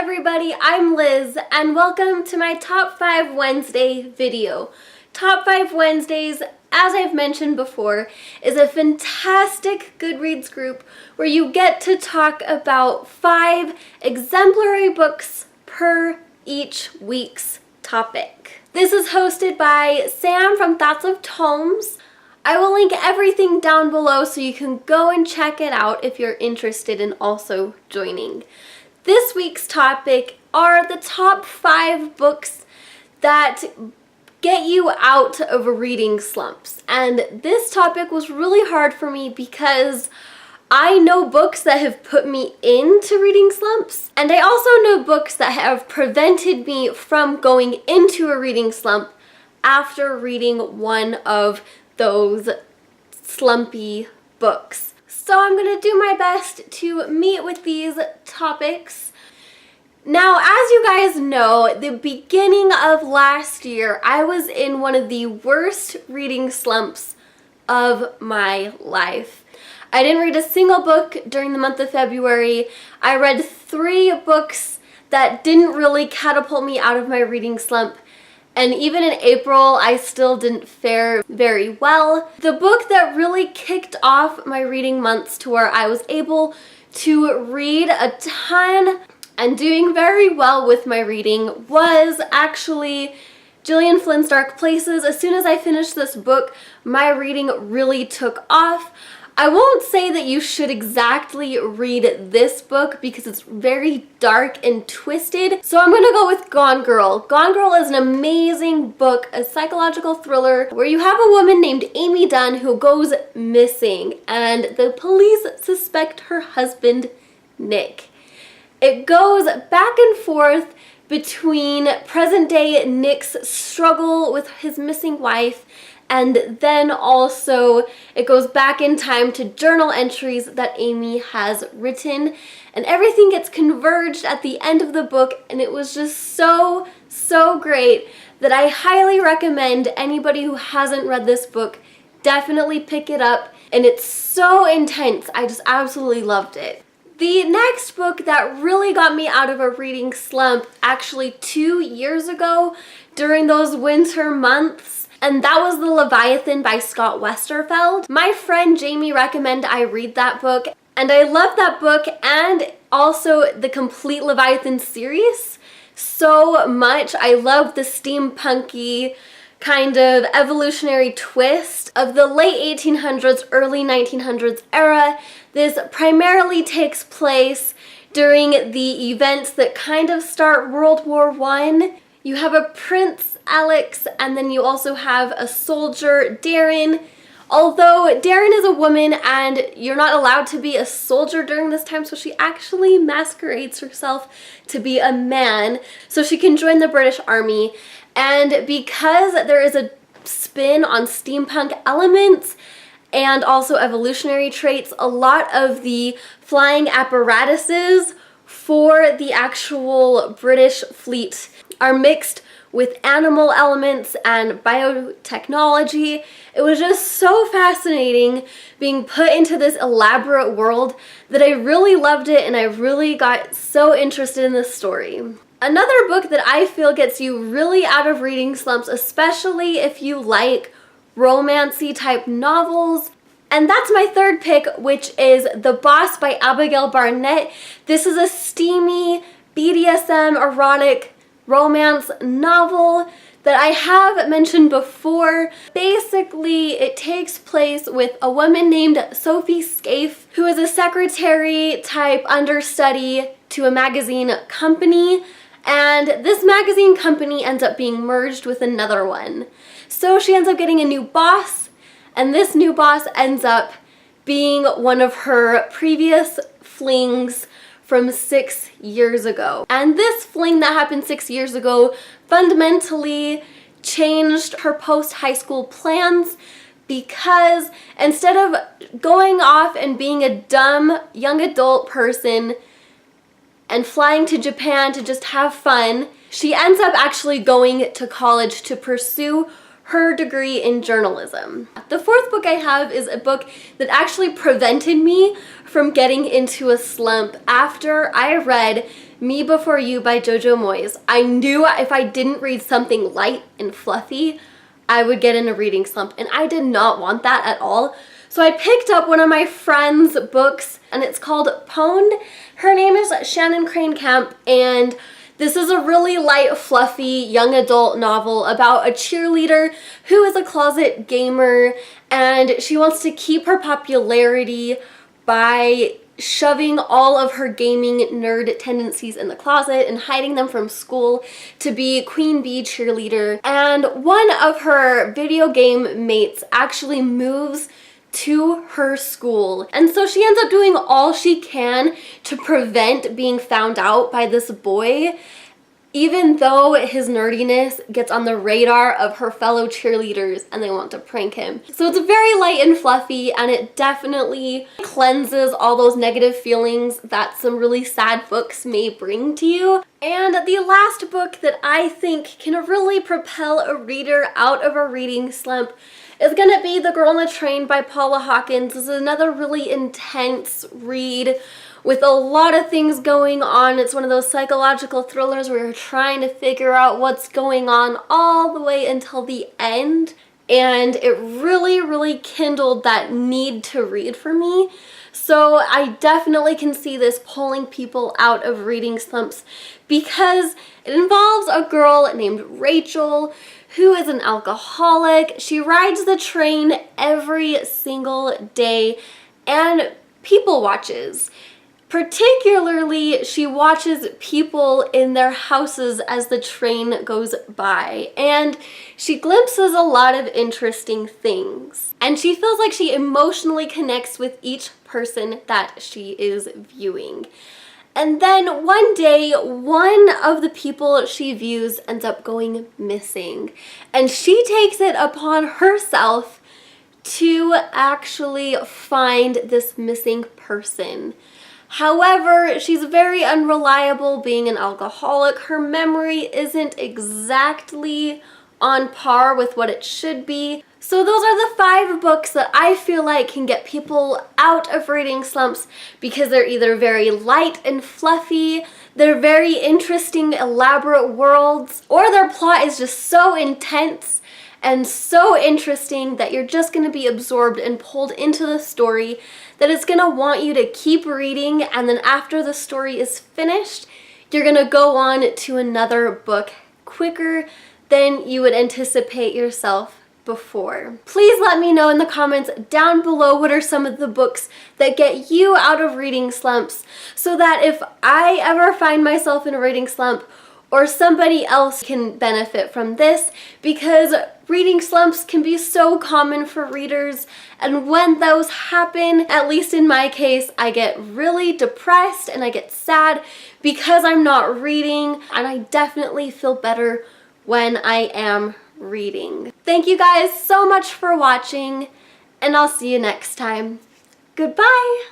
everybody, I'm Liz and welcome to my Top 5 Wednesday video. Top 5 Wednesdays, as I've mentioned before, is a fantastic Goodreads group where you get to talk about 5 exemplary books per each week's topic. This is hosted by Sam from thoughtsontomes. I will link everything down below so you can go and check it out if you're interested in also joining. This week's topic are the top 5 books that get you out of reading slumps. And this topic was really hard for me because I know books that have put me into reading slumps, and I also know books that have prevented me from going into a reading slump after reading one of those slumpy books. So I'm going to do my best to meet with these topics. Now, as you guys know, the beginning of last year, I was in one of the worst reading slumps of my life. I didn't read a single book during the month of February. I read 3 books that didn't really catapult me out of my reading slump. And even in April, I still didn't fare very well. The book that really kicked off my reading months to where I was able to read a ton and doing very well with my reading was actually Gillian Flynn's Dark Places. As soon as I finished this book, my reading really took off. I won't say that you should exactly read this book because it's very dark and twisted, so I'm gonna go with Gone Girl. Gone Girl is an amazing book, a psychological thriller where you have a woman named Amy Dunn who goes missing and the police suspect her husband, Nick. It goes back and forth between present day Nick's struggle with his missing wife, and then also it goes back in time to journal entries that Amy has written, and everything gets converged at the end of the book, and it was just so great that I highly recommend anybody who hasn't read this book definitely pick it up, and it's so intense. I just absolutely loved it. The next book that really got me out of a reading slump actually 2 years ago during those winter months, and that was The Leviathan by Scott Westerfeld. My friend Jamie recommended I read that book, and I love that book and also the complete Leviathan series so much. I love the steampunky kind of evolutionary twist of the late 1800s, early 1900s era. This primarily takes place during the events that kind of start World War I. You have a prince, Alex, and then you also have a soldier, Darren. Although Darren is a woman and you're not allowed to be a soldier during this time, so she actually masquerades herself to be a man so she can join the British Army. And because there is a spin on steampunk elements and also evolutionary traits, a lot of the flying apparatuses for the actual British fleet are mixed with animal elements and biotechnology. It was just so fascinating being put into this elaborate world that I really loved it, and I really got so interested in this story. Another book that I feel gets you really out of reading slumps, especially if you like romancy type novels, and that's my third pick, which is The Boss by Abigail Barnett. This is a steamy BDSM erotic romance novel that I have mentioned before. Basically, it takes place with a woman named Sophie Scaife, who is a secretary type understudy to a magazine company, and this magazine company ends up being merged with another one. So she ends up getting a new boss, and this new boss ends up being one of her previous flings from 6 years ago. And this fling that happened 6 years ago fundamentally changed her post-high school plans, because instead of going off and being a dumb young adult person and flying to Japan to just have fun, she ends up actually going to college to pursue her degree in journalism. The fourth book I have is a book that actually prevented me from getting into a slump after I read Me Before You by Jojo Moyes. I knew if I didn't read something light and fluffy, I would get in a reading slump, and I did not want that at all. So I picked up one of my friend's books, and it's called Pwned. Her name is Shannon Crane Camp, and this is a really light, fluffy, young adult novel about a cheerleader who is a closet gamer, and she wants to keep her popularity by shoving all of her gaming nerd tendencies in the closet and hiding them from school to be Queen Bee cheerleader. And one of her video game mates actually moves to her school, and so she ends up doing all she can to prevent being found out by this boy, even though his nerdiness gets on the radar of her fellow cheerleaders and they want to prank him. So it's very light and fluffy, and it definitely cleanses all those negative feelings that some really sad books may bring to you. And the last book that I think can really propel a reader out of a reading slump is gonna be The Girl on the Train by Paula Hawkins. This is another really intense read with a lot of things going on. It's one of those psychological thrillers where you're trying to figure out what's going on all the way until the end. And it really kindled that need to read for me. So I definitely can see this pulling people out of reading slumps because it involves a girl named Rachel who is an alcoholic. She rides the train every single day and people watches. Particularly, she watches people in their houses as the train goes by, and she glimpses a lot of interesting things. And she feels like she emotionally connects with each person that she is viewing. And then one day, one of the people she views ends up going missing, and she takes it upon herself to actually find this missing person. However, she's very unreliable being an alcoholic. Her memory isn't exactly on par with what it should be. So those are the 5 books that I feel like can get people out of reading slumps because they're either very light and fluffy, they're very interesting, elaborate worlds, or their plot is just so intense and so interesting that you're just going to be absorbed and pulled into the story that it's going to want you to keep reading, and then after the story is finished, you're going to go on to another book quicker than you would anticipate yourself before. Please let me know in the comments down below what are some of the books that get you out of reading slumps, so that if I ever find myself in a reading slump or somebody else can benefit from this, because reading slumps can be so common for readers, and when those happen, at least in my case, I get really depressed and I get sad because I'm not reading, and I definitely feel better when I am reading. Thank you guys so much for watching, and I'll see you next time. Goodbye!